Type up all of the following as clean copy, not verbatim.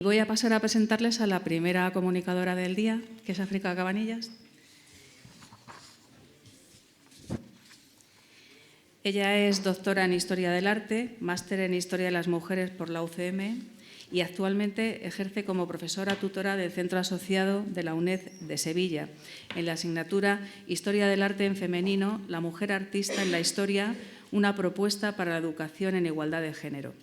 Voy a pasar a presentarles a la primera comunicadora del día, que es África Cabanillas. Ella es doctora en Historia del Arte, máster en Historia de las Mujeres por la UCM y actualmente ejerce como profesora tutora del Centro Asociado de la UNED de Sevilla, en la asignatura Historia del Arte en Femenino, la mujer artista en la historia, una propuesta para la educación en igualdad de género.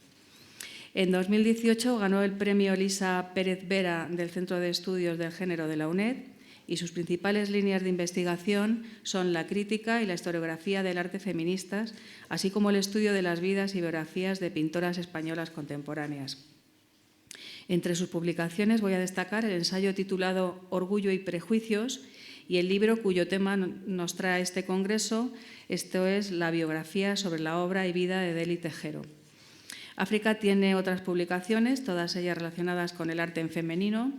En 2018 ganó el premio Elisa Pérez Vera del Centro de Estudios del Género de la UNED y sus principales líneas de investigación son la crítica y la historiografía del arte feministas, así como el estudio de las vidas y biografías de pintoras españolas contemporáneas. Entre sus publicaciones voy a destacar el ensayo titulado Orgullo y prejuicios y el libro cuyo tema nos trae este congreso, esto es la biografía sobre la obra y vida de Deli Tejero. África tiene otras publicaciones, todas ellas relacionadas con el arte en femenino.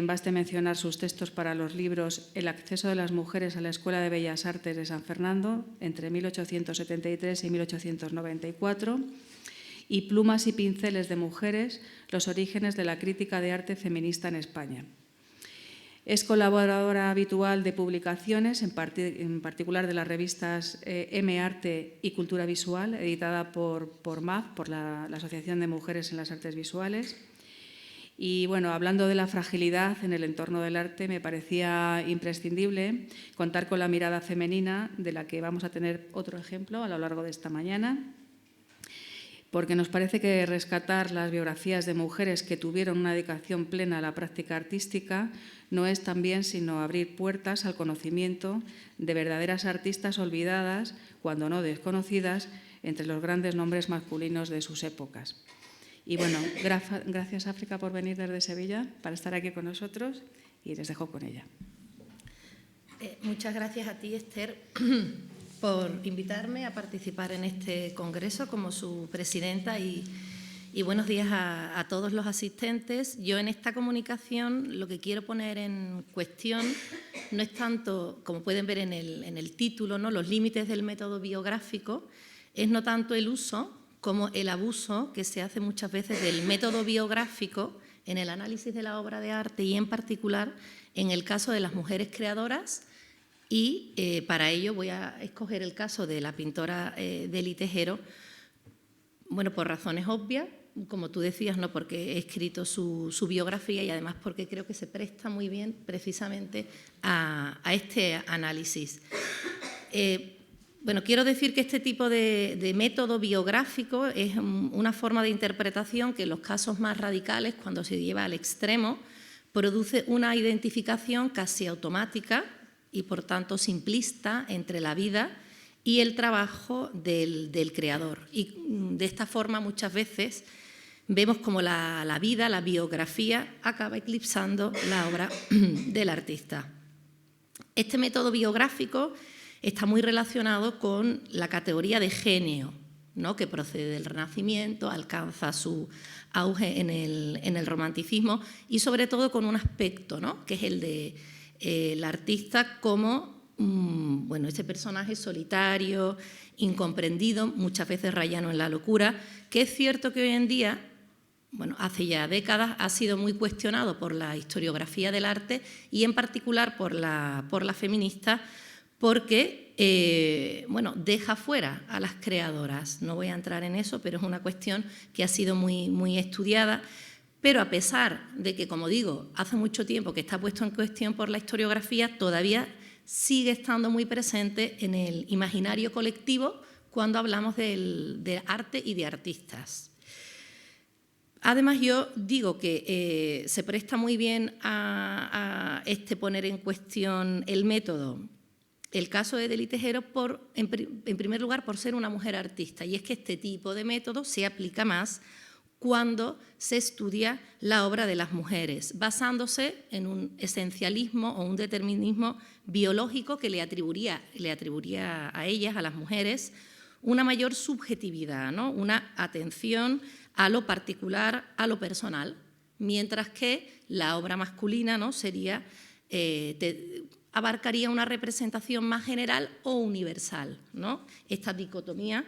Baste mencionar sus textos para los libros El acceso de las mujeres a la Escuela de Bellas Artes de San Fernando entre 1873 y 1894 y Plumas y pinceles de mujeres, los orígenes de la crítica de arte feminista en España. Es colaboradora habitual de publicaciones, en particular de las revistas M-Arte y Cultura Visual, editada por MAF, por la Asociación de Mujeres en las Artes Visuales. Y bueno, hablando de la fragilidad en el entorno del arte, me parecía imprescindible contar con la mirada femenina, de la que vamos a tener otro ejemplo a lo largo de esta mañana, porque nos parece que rescatar las biografías de mujeres que tuvieron una dedicación plena a la práctica artística no es también sino abrir puertas al conocimiento de verdaderas artistas olvidadas, cuando no desconocidas, entre los grandes nombres masculinos de sus épocas. Y bueno, gracias África por venir desde Sevilla para estar aquí con nosotros y les dejo con ella. Muchas gracias a ti, Esther, por invitarme a participar en este congreso como su presidenta y buenos días a todos los asistentes. Yo en esta comunicación lo que quiero poner en cuestión no es tanto, como pueden ver en el título, ¿no?, los límites del método biográfico, es no tanto el uso como el abuso que se hace muchas veces del método biográfico en el análisis de la obra de arte y en particular en el caso de las mujeres creadoras. Y para ello voy a escoger el caso de la pintora Deli Tejero, bueno, por razones obvias, como tú decías, no porque he escrito su biografía y además porque creo que se presta muy bien precisamente a este análisis. Bueno, quiero decir que este tipo de método biográfico es una forma de interpretación que en los casos más radicales, cuando se lleva al extremo, produce una identificación casi automática y por tanto simplista entre la vida y el trabajo del creador. Y de esta forma muchas veces vemos como la vida, la biografía, acaba eclipsando la obra del artista. Este método biográfico está muy relacionado con la categoría de genio, ¿no?, que procede del Renacimiento, alcanza su auge en el Romanticismo y sobre todo con un aspecto, ¿no?, que es el de el artista como bueno, ese personaje solitario, incomprendido, muchas veces rayano en la locura, que es cierto que hoy en día, bueno, hace ya décadas, ha sido muy cuestionado por la historiografía del arte y en particular por la feminista, porque bueno, deja fuera a las creadoras. No voy a entrar en eso, pero es una cuestión que ha sido muy estudiada. Pero a pesar de que, como digo, hace mucho tiempo que está puesto en cuestión por la historiografía, todavía sigue estando muy presente en el imaginario colectivo cuando hablamos de arte y de artistas. Además, yo digo que se presta muy bien a poner en cuestión el método, el caso de Deli Tejero, en primer lugar, por ser una mujer artista, y es que este tipo de método se aplica más cuando se estudia la obra de las mujeres, basándose en un esencialismo o un determinismo biológico que le atribuiría a ellas, a las mujeres, una mayor subjetividad, ¿no?, una atención a lo particular, a lo personal, mientras que la obra masculina, ¿no?, sería, abarcaría una representación más general o universal, ¿no?, esta dicotomía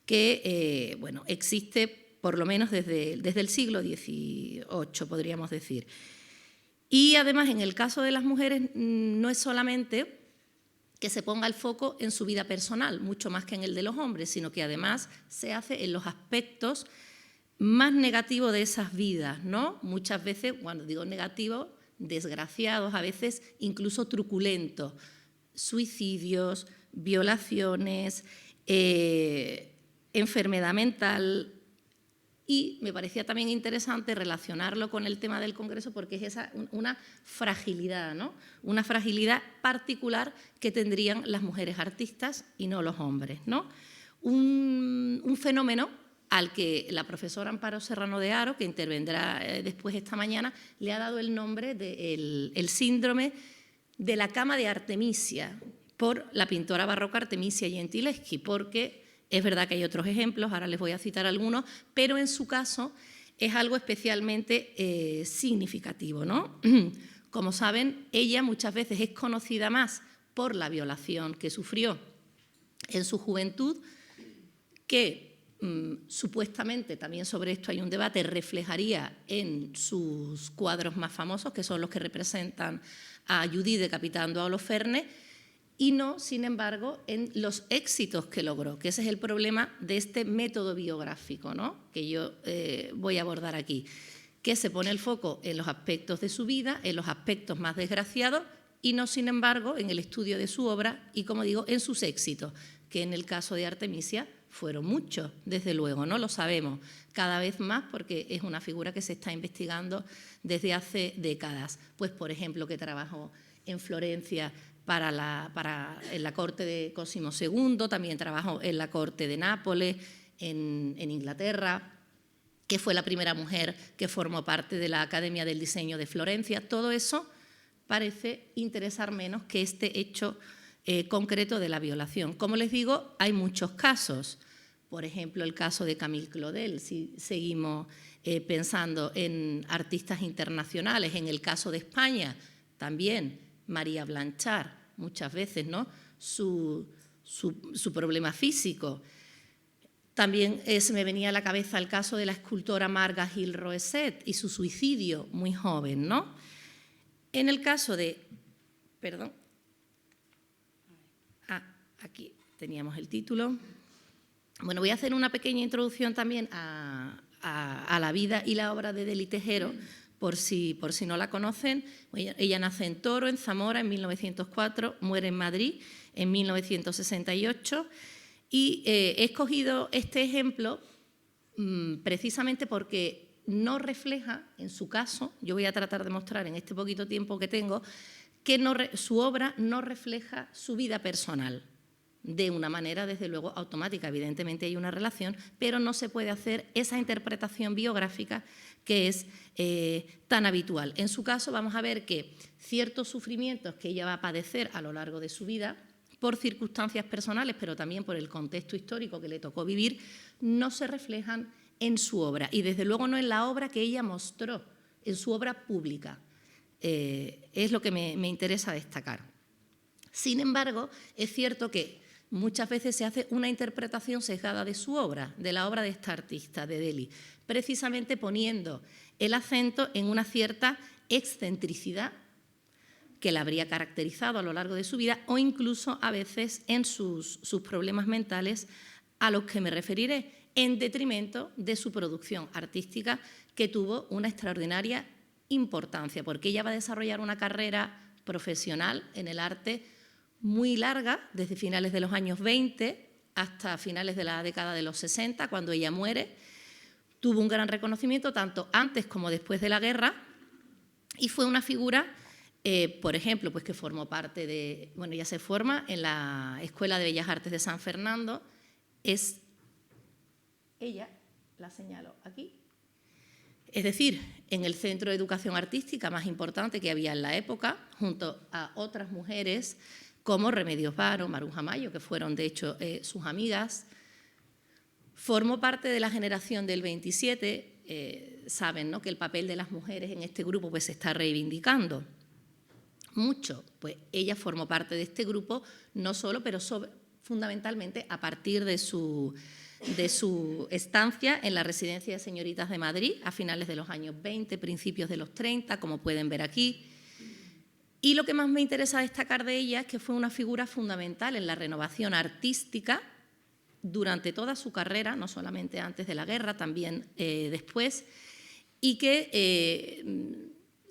que bueno, existe por lo menos desde el siglo XVIII, podríamos decir. Y además, en el caso de las mujeres, no es solamente que se ponga el foco en su vida personal, mucho más que en el de los hombres, sino que además se hace en los aspectos más negativos de esas vidas, ¿no? Muchas veces, cuando digo negativos, desgraciados, a veces incluso truculentos, suicidios, violaciones, enfermedad mental. Y me parecía también interesante relacionarlo con el tema del Congreso porque es una fragilidad, ¿no? Una fragilidad particular que tendrían las mujeres artistas y no los hombres, ¿no? Un fenómeno al que la profesora Amparo Serrano de Haro, que intervendrá después esta mañana, le ha dado el nombre del síndrome de la cama de Artemisia, por la pintora barroca Artemisia Gentileschi, porque es verdad que hay otros ejemplos, ahora les voy a citar algunos, pero en su caso es algo especialmente significativo, ¿no? Como saben, ella muchas veces es conocida más por la violación que sufrió en su juventud, que supuestamente, también sobre esto hay un debate, reflejaría en sus cuadros más famosos, que son los que representan a Judith decapitando a Holofernes, y no, sin embargo, en los éxitos que logró, que ese es el problema de este método biográfico, ¿no? Que yo voy a abordar aquí, que se pone el foco en los aspectos de su vida, en los aspectos más desgraciados, y no, sin embargo, en el estudio de su obra y, como digo, en sus éxitos, que en el caso de Artemisia fueron muchos, desde luego, ¿no? Lo sabemos cada vez más porque es una figura que se está investigando desde hace décadas. Pues, por ejemplo, que trabajó en Florencia en la corte de Cosimo II, también trabajó en la corte de Nápoles, en Inglaterra, que fue la primera mujer que formó parte de la Academia del Diseño de Florencia. Todo eso parece interesar menos que este hecho concreto de la violación. Como les digo, hay muchos casos. Por ejemplo, el caso de Camille Claudel, si seguimos pensando en artistas internacionales. En el caso de España, también María Blanchard, muchas veces, ¿no? Su problema físico. También se me venía a la cabeza el caso de la escultora Marga Gil Roesset y su suicidio muy joven, ¿no? En el caso de... Perdón. Aquí teníamos el título. Bueno, voy a hacer una pequeña introducción también a la vida y la obra de Dely Tejero, por si no la conocen. Ella nace en Toro, en Zamora, en 1904, muere en Madrid en 1968 y he escogido este ejemplo precisamente porque no refleja, en su caso, yo voy a tratar de mostrar en este poquito tiempo que tengo, que su obra no refleja su vida personal de una manera, desde luego, automática. Evidentemente hay una relación, pero no se puede hacer esa interpretación biográfica que es tan habitual. En su caso vamos a ver que ciertos sufrimientos que ella va a padecer a lo largo de su vida, por circunstancias personales, pero también por el contexto histórico que le tocó vivir, no se reflejan en su obra y desde luego no en la obra que ella mostró, en su obra pública. Es lo que me interesa destacar. Sin embargo, es cierto que muchas veces se hace una interpretación sesgada de su obra, de la obra de esta artista, de Dely, precisamente poniendo el acento en una cierta excentricidad que la habría caracterizado a lo largo de su vida o incluso a veces en sus problemas mentales a los que me referiré, en detrimento de su producción artística que tuvo una extraordinaria importancia, porque ella va a desarrollar una carrera profesional en el arte muy larga, desde finales de los años 20 hasta finales de la década de los 60, cuando ella muere. Tuvo un gran reconocimiento tanto antes como después de la guerra y fue una figura, por ejemplo, pues que formó parte de... Bueno, ella se forma en la Escuela de Bellas Artes de San Fernando. Es ella, la señalo aquí, es decir, en el centro de educación artística más importante que había en la época, junto a otras mujeres como Remedios Varo, Maruja Mayo, que fueron de hecho sus amigas. Formó parte de la generación del 27, saben, ¿no?, que el papel de las mujeres en este grupo pues, se está reivindicando mucho. Pues ella formó parte de este grupo, no solo, pero fundamentalmente a partir de su de su estancia en la Residencia de Señoritas de Madrid a finales de los años 20, principios de los 30, como pueden ver aquí. Y lo que más me interesa destacar de ella es que fue una figura fundamental en la renovación artística durante toda su carrera, no solamente antes de la guerra, también después, y que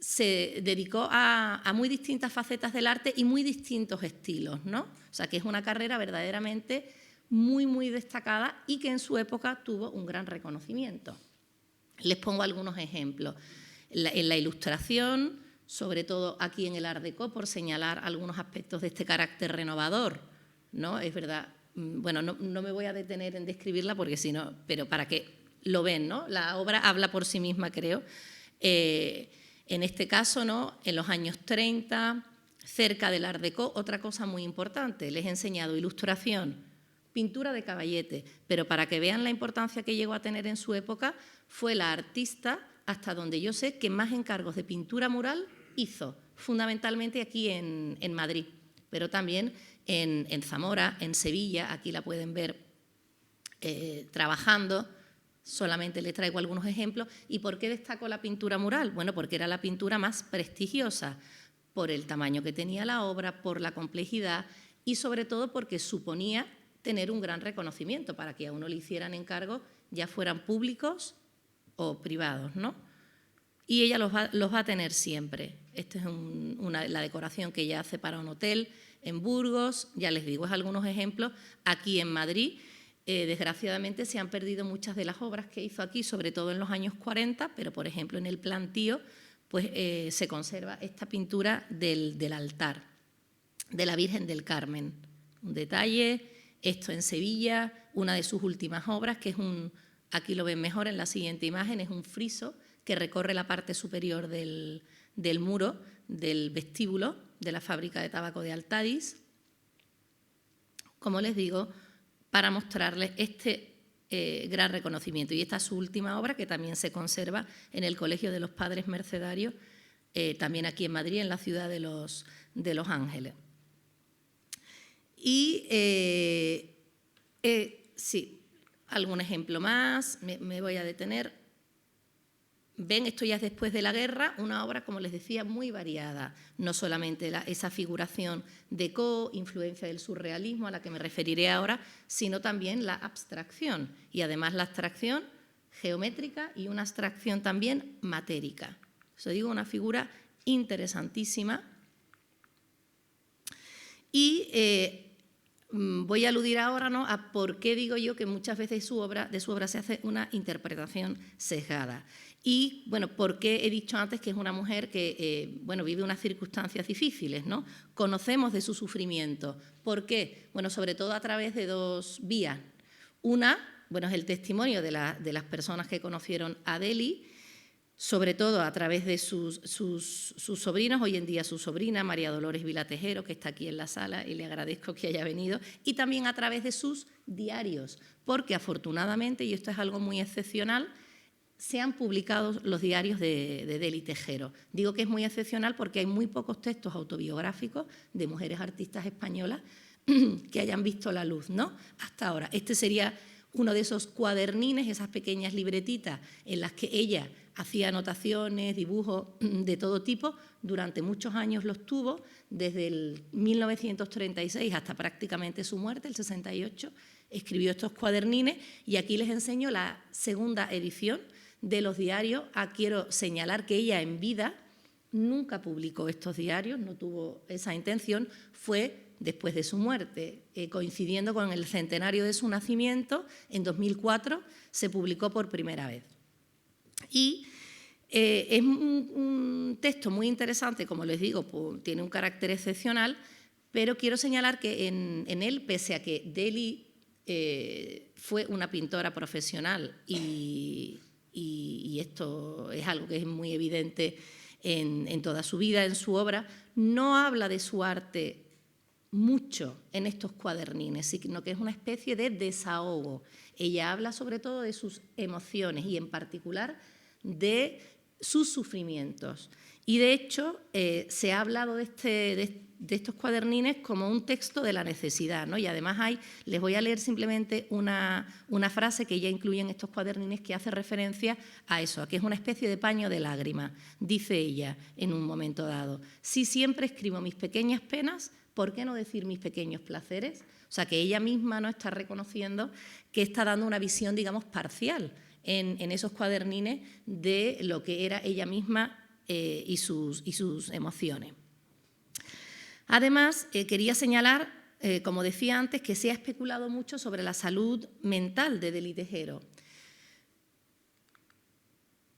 se dedicó a muy distintas facetas del arte y muy distintos estilos, ¿no? O sea, que es una carrera verdaderamente muy, muy destacada y que en su época tuvo un gran reconocimiento. Les pongo algunos ejemplos. En la ilustración, sobre todo aquí en el Art Déco, por señalar algunos aspectos de este carácter renovador, ¿no? Es verdad, bueno, no me voy a detener en describirla porque si no, pero para que lo ven, ¿no? La obra habla por sí misma, creo. En este caso, ¿no? En los años 30, cerca del Art Déco, otra cosa muy importante, les he enseñado ilustración, pintura de Caballete, pero para que vean la importancia que llegó a tener en su época, fue la artista, hasta donde yo sé, que más encargos de pintura mural hizo, fundamentalmente aquí en Madrid, pero también en Zamora, en Sevilla, aquí la pueden ver trabajando. Solamente les traigo algunos ejemplos. ¿Y por qué destacó la pintura mural? Bueno, porque era la pintura más prestigiosa, por el tamaño que tenía la obra, por la complejidad y sobre todo porque suponía tener un gran reconocimiento para que a uno le hicieran encargos, ya fueran públicos o privados, ¿no? Y ella los va a tener siempre. Esta es la decoración que ella hace para un hotel en Burgos, ya les digo, es algunos ejemplos. Aquí en Madrid, desgraciadamente, se han perdido muchas de las obras que hizo aquí, sobre todo en los años 40, pero, por ejemplo, en el plantío pues, se conserva esta pintura del altar, de la Virgen del Carmen. Un detalle, esto en Sevilla, una de sus últimas obras, que es aquí lo ven mejor en la siguiente imagen, es un friso que recorre la parte superior del muro, del vestíbulo de la fábrica de tabaco de Altadis. Como les digo, para mostrarles este gran reconocimiento. Y esta es su última obra, que también se conserva en el Colegio de los Padres Mercedarios, también aquí en Madrid, en la ciudad de Los Ángeles. Y sí, algún ejemplo más, me voy a detener. Ven, esto ya es después de la guerra, una obra, como les decía, muy variada. No solamente esa figuración déco, influencia del surrealismo, a la que me referiré ahora, sino también la abstracción. Y además la abstracción geométrica y una abstracción también matérica. Os digo, una figura interesantísima. Y voy a aludir ahora, ¿no?, a por qué digo yo que muchas veces de su obra se hace una interpretación sesgada. Y, bueno, por qué he dicho antes que es una mujer que, bueno, vive unas circunstancias difíciles, ¿no? Conocemos de su sufrimiento. ¿Por qué? Bueno, sobre todo a través de dos vías. Una, bueno, es el testimonio de las personas que conocieron a Deli, sobre todo a través de sus sobrinos, hoy en día su sobrina, María Dolores Vilatejero, que está aquí en la sala y le agradezco que haya venido, y también a través de sus diarios, porque afortunadamente, y esto es algo muy excepcional, se han publicado los diarios de Deli Tejero. Digo que es muy excepcional porque hay muy pocos textos autobiográficos de mujeres artistas españolas que hayan visto la luz, ¿no?, hasta ahora. Este sería uno de esos cuadernines, esas pequeñas libretitas en las que ella hacía anotaciones, dibujos de todo tipo. Durante muchos años los tuvo, desde el 1936 hasta prácticamente su muerte, el 68, escribió estos cuadernines y aquí les enseño la segunda edición de los diarios. Quiero señalar que ella en vida nunca publicó estos diarios, no tuvo esa intención, fue después de su muerte, coincidiendo con el centenario de su nacimiento, en 2004 se publicó por primera vez. Y es un texto muy interesante, como les digo, tiene un carácter excepcional, pero quiero señalar que en él, pese a que Deli fue una pintora profesional y esto es algo que es muy evidente en toda su vida, en su obra, no habla de su arte mucho en estos cuadernines, sino que es una especie de desahogo. Ella habla sobre todo de sus emociones y en particular de sus sufrimientos. Y de hecho se ha hablado de estos cuadernines como un texto de la necesidad, ¿no? Y además les voy a leer simplemente una frase que ella incluye en estos cuadernines que hace referencia a eso, a que es una especie de paño de lágrimas. Dice ella en un momento dado: si siempre escribo mis pequeñas penas, ¿por qué no decir mis pequeños placeres? O sea, que ella misma no está reconociendo que está dando una visión, digamos, parcial en esos cuadernines de lo que era ella misma y sus emociones. Además, quería señalar, como decía antes, que se ha especulado mucho sobre la salud mental de Dely Tejero.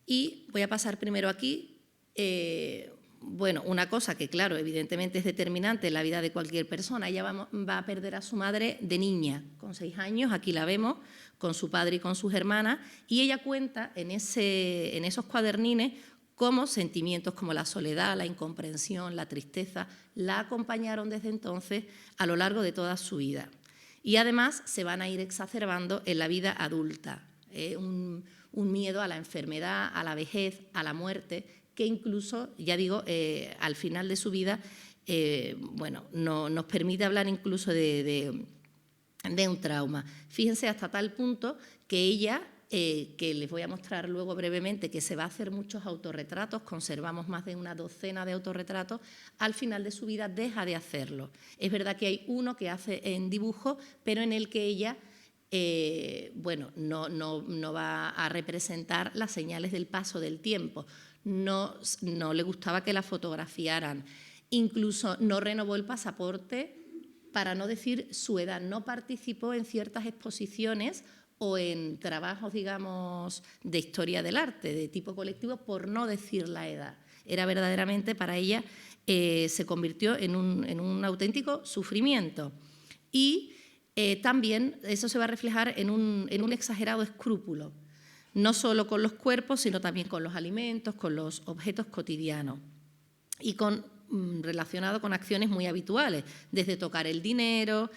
Y voy a pasar primero aquí. Bueno, una cosa que, claro, evidentemente es determinante en la vida de cualquier persona. Ella va a perder a su madre de niña, con 6 años, aquí la vemos, con su padre y con sus hermanas, y ella cuenta en esos cuadernines cómo sentimientos como la soledad, la incomprensión, la tristeza, la acompañaron desde entonces a lo largo de toda su vida. Y además se van a ir exacerbando en la vida adulta. Un miedo a la enfermedad, a la vejez, a la muerte, que incluso, ya digo, al final de su vida, bueno, nos permite hablar incluso de un trauma. Fíjense hasta tal punto que ella, que les voy a mostrar luego brevemente, que se va a hacer muchos autorretratos, conservamos más de una docena de autorretratos, al final de su vida deja de hacerlo. Es verdad que hay uno que hace en dibujo, pero en el que ella bueno, no va a representar las señales del paso del tiempo. No le gustaba que la fotografiaran. Incluso no renovó el pasaporte, para no decir su edad. No participó en ciertas exposiciones o en trabajos, digamos, de historia del arte, de tipo colectivo, por no decir la edad. Era verdaderamente, para ella, se convirtió en un auténtico sufrimiento. Y también eso se va a reflejar en un exagerado escrúpulo, no solo con los cuerpos, sino también con los alimentos, con los objetos cotidianos y relacionado con acciones muy habituales, desde tocar el dinero,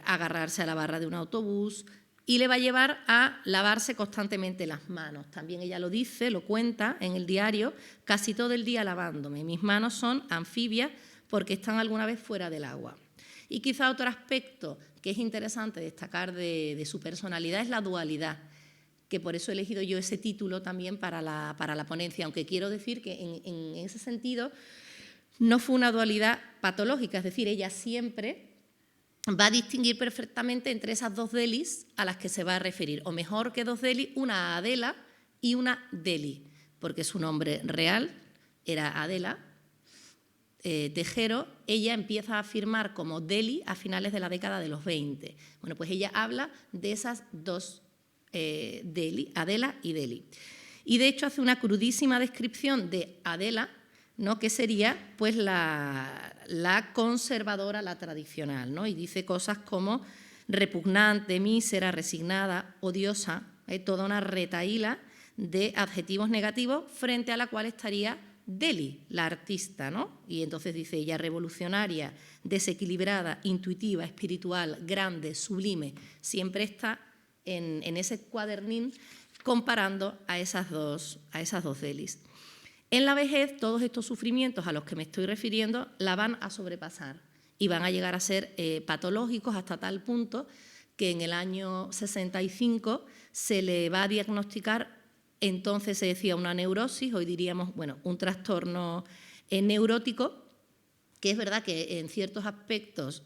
agarrarse a la barra de un autobús, y le va a llevar a lavarse constantemente las manos. También ella lo dice, lo cuenta en el diario: casi todo el día lavándome, mis manos son anfibias porque están alguna vez fuera del agua. Y quizá otro aspecto que es interesante destacar de su personalidad es la dualidad, que por eso he elegido yo ese título también para la ponencia, aunque quiero decir que en ese sentido no fue una dualidad patológica, es decir, ella siempre va a distinguir perfectamente entre esas dos Delys a las que se va a referir, o mejor que dos Delys, una Adela y una Dely, porque su nombre real era Adela Tejero. Ella empieza a firmar como Dely a finales de la década de los 20. Bueno, pues ella habla de esas dos Dely, Adela y Dely. Y de hecho hace una crudísima descripción de Adela, ¿no?, que sería pues la conservadora, la tradicional, ¿no? Y dice cosas como repugnante, mísera, resignada, odiosa, toda una retahíla de adjetivos negativos frente a la cual estaría Dely, la artista, ¿no? Y entonces dice ella: revolucionaria, desequilibrada, intuitiva, espiritual, grande, sublime. Siempre está en ese cuadernín comparando a esas dos Delys. En la vejez, todos estos sufrimientos a los que me estoy refiriendo la van a sobrepasar y van a llegar a ser patológicos hasta tal punto que en el año 65 se le va a diagnosticar, entonces se decía una neurosis, hoy diríamos, bueno, un trastorno neurótico, que es verdad que en ciertos aspectos,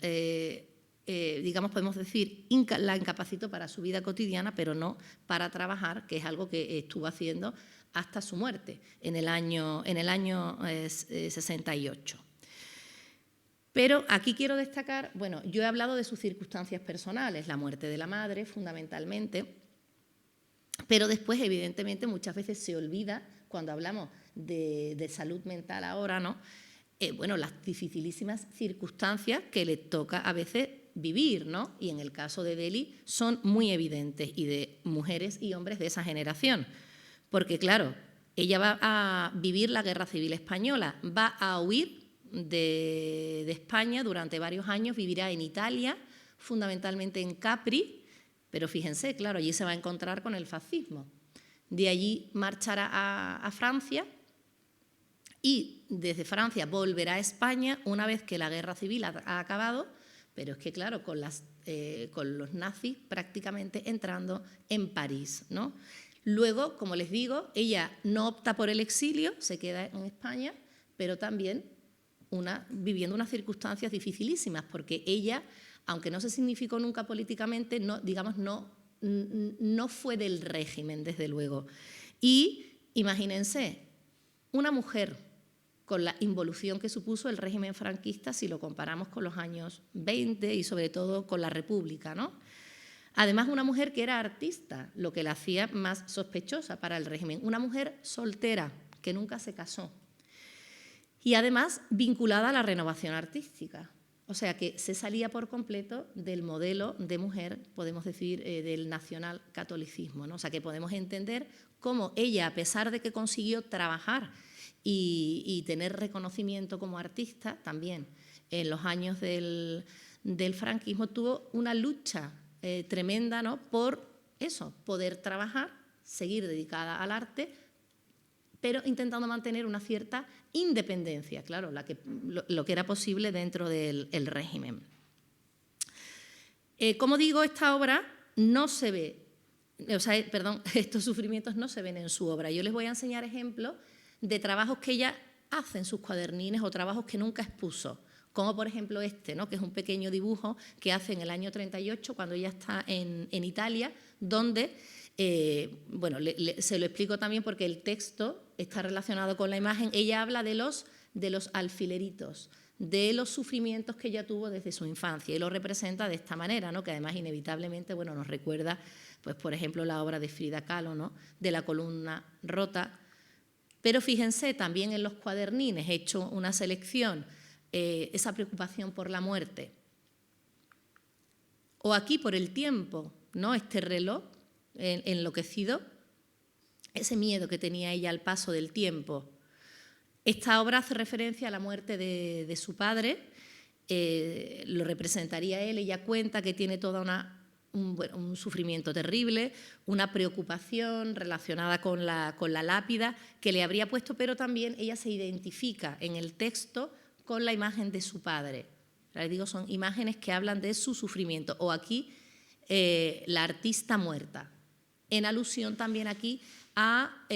digamos, podemos decir, la incapacitó para su vida cotidiana, pero no para trabajar, que es algo que estuvo haciendo hasta su muerte en el año 68. Pero aquí quiero destacar, bueno, yo he hablado de sus circunstancias personales, la muerte de la madre fundamentalmente, pero después, evidentemente, muchas veces se olvida, cuando hablamos de salud mental ahora, ¿no?, bueno, las dificilísimas circunstancias que le toca a veces vivir, ¿no? Y en el caso de Dely son muy evidentes, y de mujeres y hombres de esa generación. Porque, claro, ella va a vivir la Guerra Civil Española, va a huir de España durante varios años, vivirá en Italia, fundamentalmente en Capri, pero fíjense, claro, allí se va a encontrar con el fascismo. De allí marchará a Francia y desde Francia volverá a España una vez que la guerra civil ha acabado, pero es que, claro, con los nazis prácticamente entrando en París, ¿no? Luego, como les digo, ella no opta por el exilio, se queda en España, pero también viviendo unas circunstancias dificilísimas, porque ella, aunque no se significó nunca políticamente, no fue del régimen, desde luego. Y imagínense, una mujer con la involución que supuso el régimen franquista si lo comparamos con los años 20 y sobre todo con la República, ¿no? Además, una mujer que era artista, lo que la hacía más sospechosa para el régimen. Una mujer soltera, que nunca se casó. Y además vinculada a la renovación artística. O sea que se salía por completo del modelo de mujer, podemos decir, del nacionalcatolicismo, ¿no? O sea que podemos entender cómo ella, a pesar de que consiguió trabajar y tener reconocimiento como artista, también en los años del franquismo tuvo una lucha tremenda, ¿no? Por eso, poder trabajar, seguir dedicada al arte, pero intentando mantener una cierta independencia, claro, lo que era posible dentro del régimen. Como digo, esta obra no se ve, estos sufrimientos no se ven en su obra. Yo les voy a enseñar ejemplos de trabajos que ella hace en sus cuadernines o trabajos que nunca expuso, como por ejemplo este, ¿no? Que es un pequeño dibujo que hace en el año 38, cuando ella está en Italia, donde, se lo explico también porque el texto está relacionado con la imagen. Ella habla de los alfileritos, de los sufrimientos que ella tuvo desde su infancia y lo representa de esta manera, ¿no? Que además inevitablemente nos recuerda, pues, por ejemplo, la obra de Frida Kahlo, ¿no? De la columna rota. Pero fíjense, también en los cuadernines he hecho una selección, esa preocupación por la muerte. O aquí por el tiempo, ¿no? Este reloj enloquecido, ese miedo que tenía ella al paso del tiempo. Esta obra hace referencia a la muerte de su padre, lo representaría él. Ella cuenta que tiene toda un sufrimiento terrible, una preocupación relacionada con la lápida que le habría puesto, pero también ella se identifica en el texto con la imagen de su padre. Les digo, son imágenes que hablan de su sufrimiento. O aquí, la artista muerta, en alusión también aquí a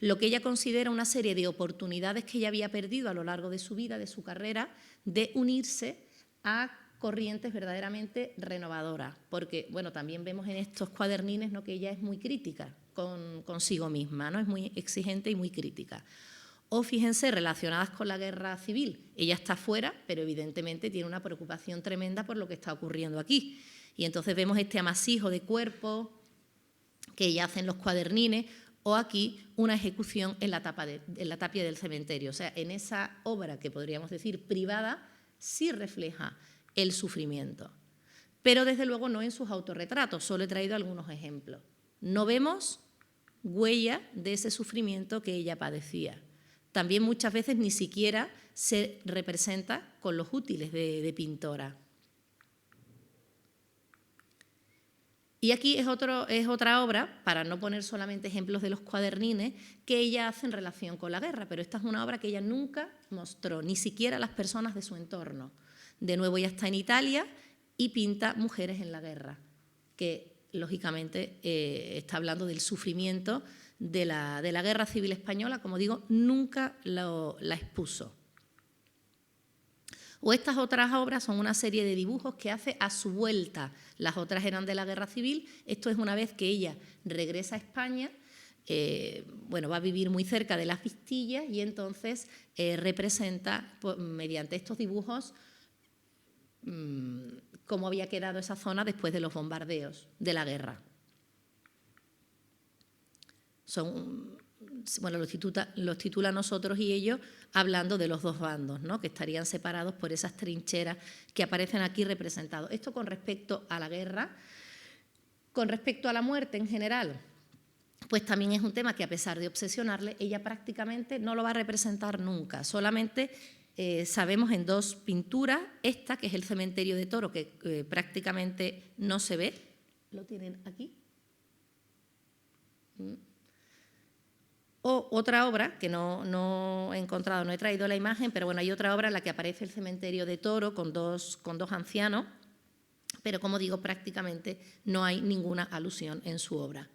lo que ella considera una serie de oportunidades que ella había perdido a lo largo de su vida, de su carrera, de unirse a corrientes verdaderamente renovadoras. Porque, también vemos en estos cuadernines, ¿no? Que ella es muy crítica consigo misma, ¿no? Es muy exigente y muy crítica. O fíjense, relacionadas con la guerra civil. Ella está fuera, pero evidentemente tiene una preocupación tremenda por lo que está ocurriendo aquí. Y entonces vemos este amasijo de cuerpos que ella hace en los cuadernines, o aquí una ejecución en la tapia del cementerio. O sea, en esa obra que podríamos decir privada, sí refleja el sufrimiento. Pero desde luego no en sus autorretratos, solo he traído algunos ejemplos. No vemos huella de ese sufrimiento que ella padecía. También muchas veces ni siquiera se representa con los útiles de pintora. Y aquí es otra obra, para no poner solamente ejemplos de los cuadernines, que ella hace en relación con la guerra, pero esta es una obra que ella nunca mostró, ni siquiera a las personas de su entorno. De nuevo ella está en Italia y pinta mujeres en la guerra, que lógicamente está hablando del sufrimiento de la Guerra Civil Española, como digo, nunca la expuso. O estas otras obras son una serie de dibujos que hace a su vuelta. Las otras eran de la Guerra Civil. Esto es una vez que ella regresa a España, va a vivir muy cerca de las Vistillas y entonces representa mediante estos dibujos cómo había quedado esa zona después de los bombardeos de la guerra. Los titula Nosotros y ellos, hablando de los dos bandos, ¿no? Que estarían separados por esas trincheras que aparecen aquí representados. Esto con respecto a la guerra. Con respecto a la muerte en general, pues también es un tema que, a pesar de obsesionarle, ella prácticamente no lo va a representar nunca. Solamente sabemos en dos pinturas, esta que es el cementerio de Toro, que prácticamente no se ve, lo tienen aquí. O otra obra, que no he encontrado, no he traído la imagen, pero bueno, hay otra obra en la que aparece el cementerio de Toro con dos ancianos, pero como digo, prácticamente no hay ninguna alusión en su obra.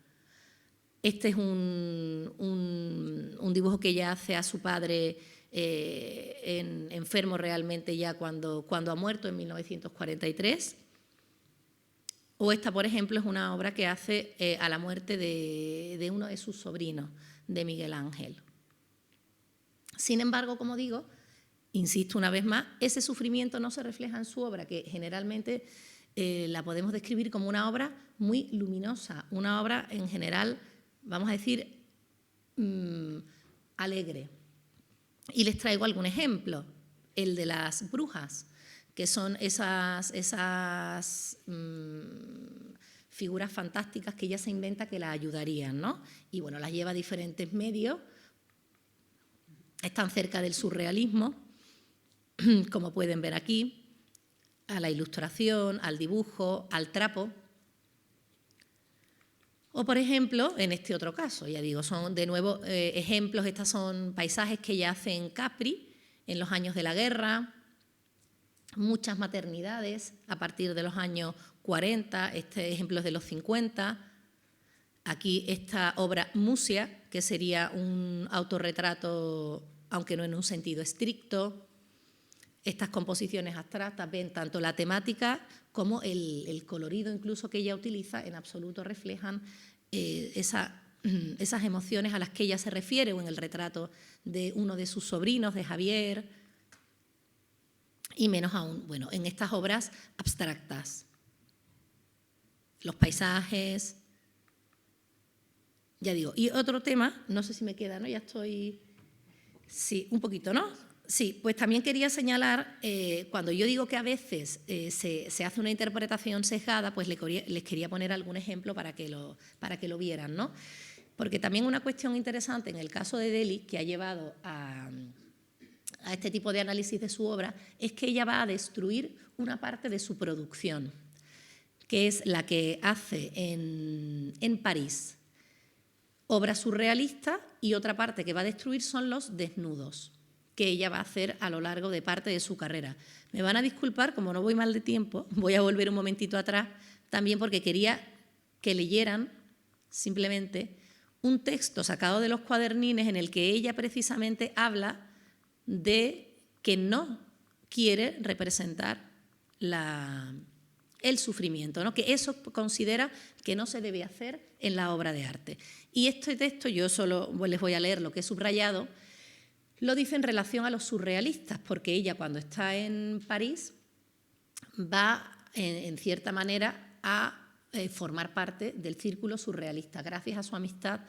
Este es un dibujo que ella hace a su padre enfermo realmente ya cuando ha muerto en 1943. O esta, por ejemplo, es una obra que hace a la muerte de uno de sus sobrinos, de Miguel Ángel. Sin embargo, como digo, insisto una vez más, ese sufrimiento no se refleja en su obra, que generalmente la podemos describir como una obra muy luminosa, una obra en general, vamos a decir, alegre. Y les traigo algún ejemplo, el de las brujas, que son esas figuras fantásticas que ella se inventa que la ayudarían, ¿no? Y bueno, las lleva a diferentes medios, están cerca del surrealismo, como pueden ver aquí, a la ilustración, al dibujo, al trapo. O, por ejemplo, en este otro caso, ya digo, son de nuevo ejemplos, estos son paisajes que ella hace en Capri, en los años de la guerra, muchas maternidades a partir de los años 40, este ejemplo es de los 50. Aquí esta obra Musia, que sería un autorretrato, aunque no en un sentido estricto. Estas composiciones abstractas ven tanto la temática como el colorido incluso que ella utiliza, en absoluto reflejan esas emociones a las que ella se refiere, o en el retrato de uno de sus sobrinos, de Javier, y menos aún, bueno, en estas obras abstractas. Los paisajes, ya digo. Y otro tema, no sé si me queda, ¿no? Ya estoy... Sí, un poquito, ¿no? Sí, pues también quería señalar, cuando yo digo que a veces se hace una interpretación sesgada, pues les quería poner algún ejemplo para que lo vieran, ¿no? Porque también una cuestión interesante en el caso de Delhi, que ha llevado a este tipo de análisis de su obra, es que ella va a destruir una parte de su producción, que es la que hace en París, obra surrealista, y otra parte que va a destruir son los desnudos, que ella va a hacer a lo largo de parte de su carrera. Me van a disculpar, como no voy mal de tiempo, voy a volver un momentito atrás, también porque quería que leyeran simplemente un texto sacado de los cuadernines en el que ella precisamente habla de que no quiere representar el sufrimiento, ¿no? Que eso considera que no se debe hacer en la obra de arte. Y este texto, yo solo les voy a leer lo que he subrayado, lo dice en relación a los surrealistas, porque ella cuando está en París va, en cierta manera, a formar parte del círculo surrealista, gracias a su amistad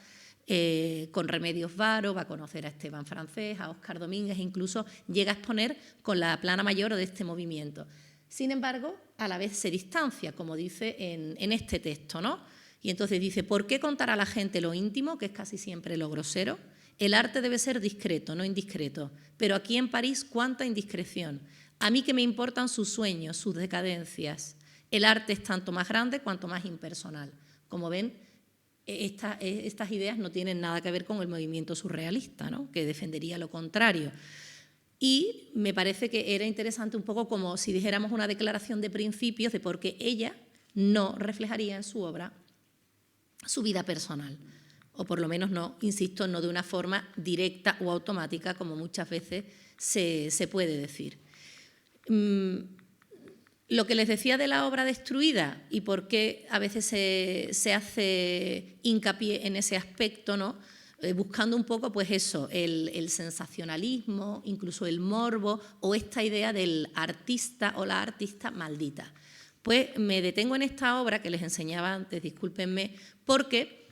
con Remedios Varo, va a conocer a Esteban Francés, a Óscar Domínguez, incluso llega a exponer con la plana mayor de este movimiento. Sin embargo, a la vez se distancia, como dice en este texto, ¿no? Y entonces dice, ¿por qué contar a la gente lo íntimo, que es casi siempre lo grosero? El arte debe ser discreto, no indiscreto. Pero aquí en París, ¿cuánta indiscreción? A mí que me importan sus sueños, sus decadencias. El arte es tanto más grande cuanto más impersonal. Como ven, estas ideas no tienen nada que ver con el movimiento surrealista, ¿no? Que defendería lo contrario. Y me parece que era interesante un poco como si dijéramos una declaración de principios de por qué ella no reflejaría en su obra su vida personal. O por lo menos no, insisto, no de una forma directa o automática, como muchas veces se puede decir. Lo que les decía de la obra destruida y por qué a veces se hace hincapié en ese aspecto, ¿no? Buscando un poco pues eso, el sensacionalismo, incluso el morbo o esta idea del artista o la artista maldita. Pues me detengo en esta obra que les enseñaba antes, discúlpenme, porque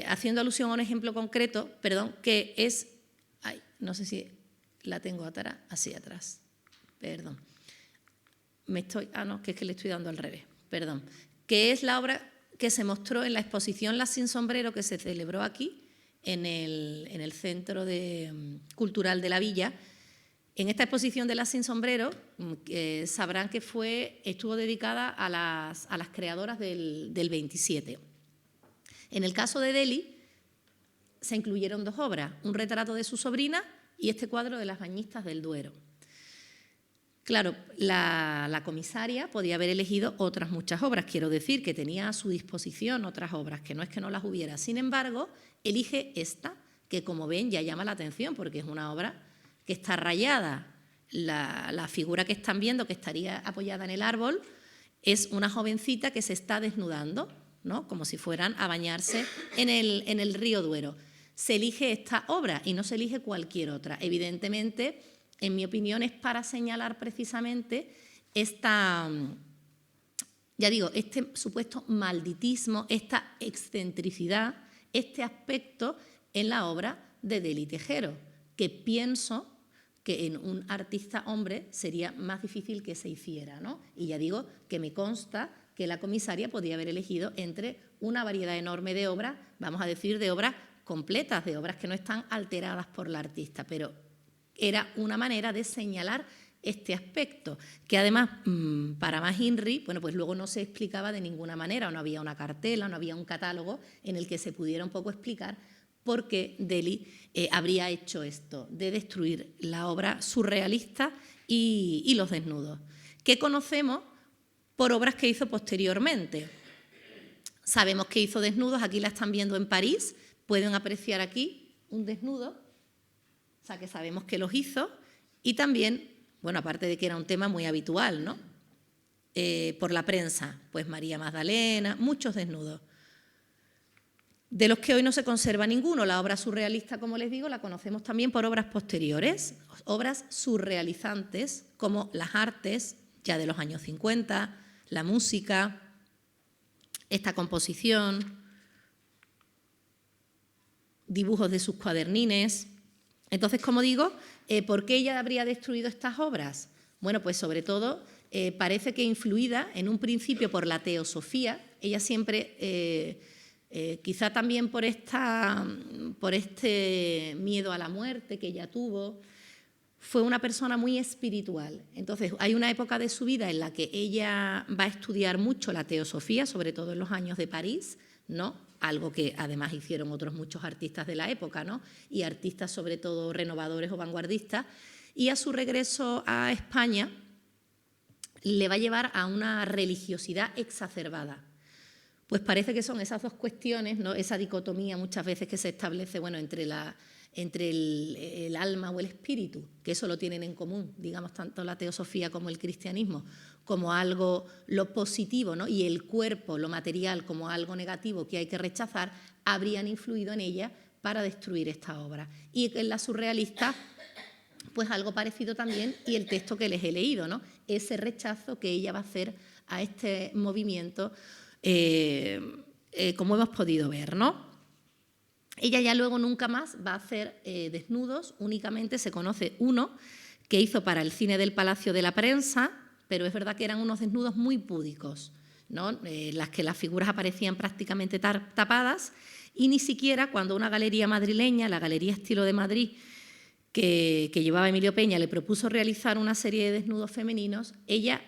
haciendo alusión a un ejemplo concreto, que es, no sé si la tengo atrás, así atrás, perdón, que es que le estoy dando al revés, perdón, que es la obra que se mostró en la exposición Las sin sombrero que se celebró aquí, en el Centro Cultural de la Villa. En esta exposición de Las sin sombrero, sabrán que estuvo dedicada a las creadoras del 27. En el caso de Deli se incluyeron 2 obras, un retrato de su sobrina y este cuadro de las Bañistas del Duero. Claro, la comisaria podía haber elegido otras muchas obras, quiero decir que tenía a su disposición otras obras, que no es que no las hubiera. Sin embargo, elige esta, que como ven ya llama la atención porque es una obra que está rayada. La figura que están viendo, que estaría apoyada en el árbol, es una jovencita que se está desnudando, ¿no? Como si fueran a bañarse en el río Duero. Se elige esta obra y no se elige cualquier otra. Evidentemente, en mi opinión, es para señalar precisamente esta, ya digo, este supuesto malditismo, esta excentricidad, este aspecto en la obra de Deli Tejero, que pienso que en un artista hombre sería más difícil que se hiciera, ¿no? Y ya digo que me consta que la comisaria podía haber elegido entre una variedad enorme de obras, vamos a decir, de obras completas, de obras que no están alteradas por la artista, pero era una manera de señalar este aspecto, que además, para McInerney, bueno, pues luego no se explicaba de ninguna manera, o no había una cartela, o no había un catálogo en el que se pudiera un poco explicar por qué Deli habría hecho esto, de destruir la obra surrealista y los desnudos, que conocemos por obras que hizo posteriormente. Sabemos que hizo desnudos, aquí la están viendo en París, pueden apreciar aquí un desnudo, o sea que sabemos que los hizo, y también, bueno, aparte de que era un tema muy habitual, ¿no? Por la prensa, pues María Magdalena, muchos desnudos. De los que hoy no se conserva ninguno, la obra surrealista, como les digo, la conocemos también por obras posteriores, obras surrealizantes como las artes, ya de los años 50, la música, esta composición, dibujos de sus cuadernines. Entonces, como digo, ¿por qué ella habría destruido estas obras? Bueno, pues sobre todo parece que influida en un principio por la teosofía, ella siempre, quizá también por este miedo a la muerte que ella tuvo, fue una persona muy espiritual. Entonces, hay una época de su vida en la que ella va a estudiar mucho la teosofía, sobre todo en los años de París, ¿no? Algo que además hicieron otros muchos artistas de la época, ¿no? Y artistas sobre todo renovadores o vanguardistas, y a su regreso a España le va a llevar a una religiosidad exacerbada. Pues parece que son esas dos cuestiones, ¿no? Esa dicotomía muchas veces que se establece, bueno, entre el alma o el espíritu, que eso lo tienen en común, digamos, tanto la teosofía como el cristianismo, como algo lo positivo, ¿no? Y el cuerpo, lo material, como algo negativo que hay que rechazar, habrían influido en ella para destruir esta obra. Y en la surrealista, pues algo parecido también, y el texto que les he leído, ¿no? Ese rechazo que ella va a hacer a este movimiento, como hemos podido ver, ¿no? Ella ya luego nunca más va a hacer desnudos, únicamente se conoce uno que hizo para el cine del Palacio de la Prensa, pero es verdad que eran unos desnudos muy púdicos, ¿no? Las que las figuras aparecían prácticamente tapadas, y ni siquiera cuando una galería madrileña, la Galería Estilo de Madrid, que llevaba Emilio Peña, le propuso realizar una serie de desnudos femeninos, ella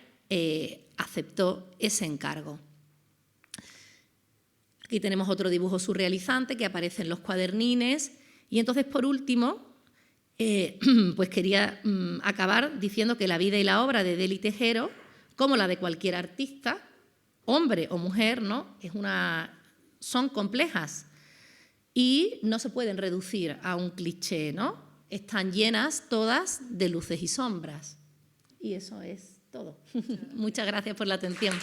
aceptó ese encargo. Aquí tenemos otro dibujo surrealizante que aparece en los cuadernines. Y entonces, por último, pues quería acabar diciendo que la vida y la obra de Deli Tejero, como la de cualquier artista, hombre o mujer, ¿no? Son complejas y no se pueden reducir a un cliché, ¿no? Están llenas todas de luces y sombras. Y eso es todo. Muchas gracias por la atención.